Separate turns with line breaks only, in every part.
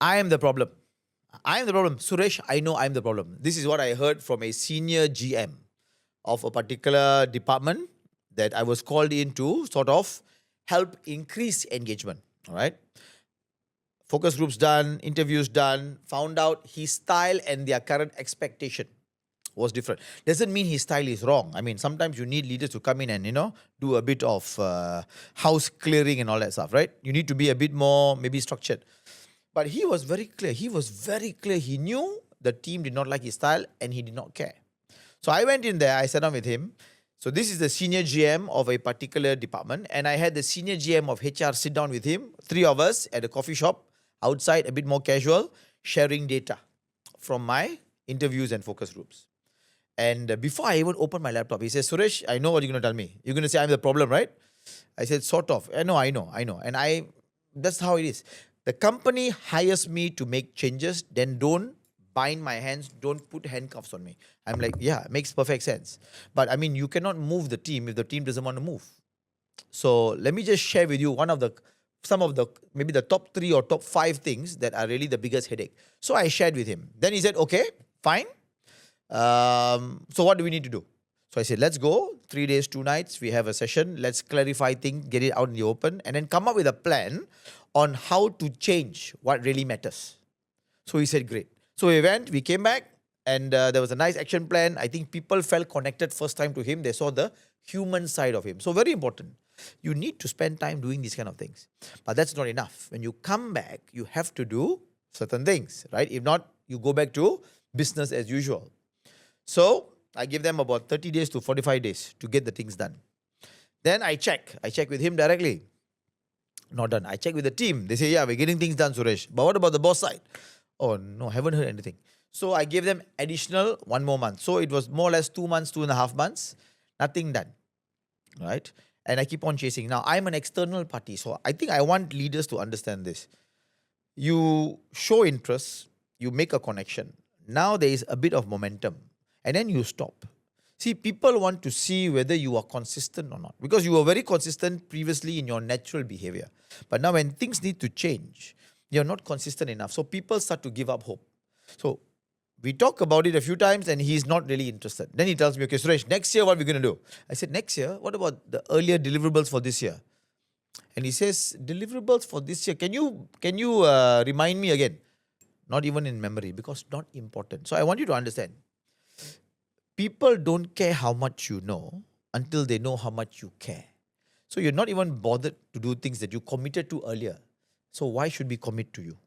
I am the problem. I am the problem. Suresh, I know I'm the problem. This is what I heard from a senior GM of a particular department that I was called in to sort of help increase engagement. All right. Focus groups done, interviews done, found out his style and their current expectation was different. Doesn't mean his style is wrong. I mean, sometimes you need leaders to come in and, do a bit of house clearing and all that stuff, right? You need to be a bit more maybe structured. But he was very clear. He was very clear. He knew the team did not like his style and he did not care. So I went in there, I sat down with him. So this is the senior GM of a particular department. And I had the senior GM of HR sit down with him, three of us at a coffee shop outside, a bit more casual, sharing data from my interviews and focus groups. And before I even opened my laptop, he says, Suresh, I know what you're going to tell me. You're going to say I'm the problem, right? I said, sort of. I know. And that's how it is. The company hires me to make changes, then don't bind my hands, don't put handcuffs on me. I'm like, yeah, it makes perfect sense. But I mean, you cannot move the team if the team doesn't want to move. So let me just share with you some of the maybe the top 3 or top 5 things that are really the biggest headache. So I shared with him. Then he said, okay, fine. So what do we need to do? So I said, let's go. 3 days, 2 nights. We have a session. Let's clarify things, get it out in the open, and then come up with a plan on how to change what really matters. So he said, great. So we went, we came back, and there was a nice action plan. I think people felt connected first time to him. They saw the human side of him. So very important. You need to spend time doing these kind of things. But that's not enough. When you come back, you have to do certain things, right? If not, you go back to business as usual. So I give them about 30 days to 45 days to get the things done. Then I check. I check with him directly. Not done. I check with the team. They say, yeah, we're getting things done, Suresh. But what about the boss side? Oh, no, haven't heard anything. So I gave them additional 1 more month. So it was more or less 2 months, 2.5 months. Nothing done. Right? And I keep on chasing. Now, I'm an external party. So I think I want leaders to understand this. You show interest. You make a connection. Now there is a bit of momentum. And then you stop. See, people want to see whether you are consistent or not. Because you were very consistent previously in your natural behavior. But now when things need to change, you're not consistent enough. So people start to give up hope. So we talk about it a few times and he's not really interested. Then he tells me, okay, Suresh, next year what are we going to do? I said, next year? What about the earlier deliverables for this year? And he says, deliverables for this year, can you remind me again? Not even in memory because not important. So I want you to understand. People don't care how much you know until they know how much you care. So you're not even bothered to do things that you committed to earlier. So why should we commit to you?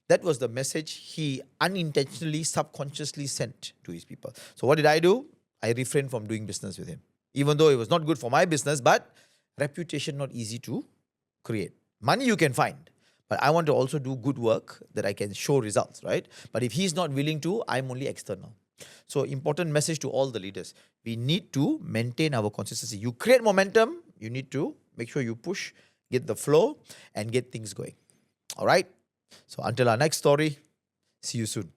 That was the message he unintentionally, subconsciously sent to his people. So what did I do? I refrained from doing business with him. Even though it was not good for my business, but reputation not easy to create. Money you can find. But I want to also do good work that I can show results, right? But if he's not willing to, I'm only external. So important message to all the leaders. We need to maintain our consistency. You create momentum, you need to make sure you push, get the flow, and get things going. All right? So until our next story, see you soon.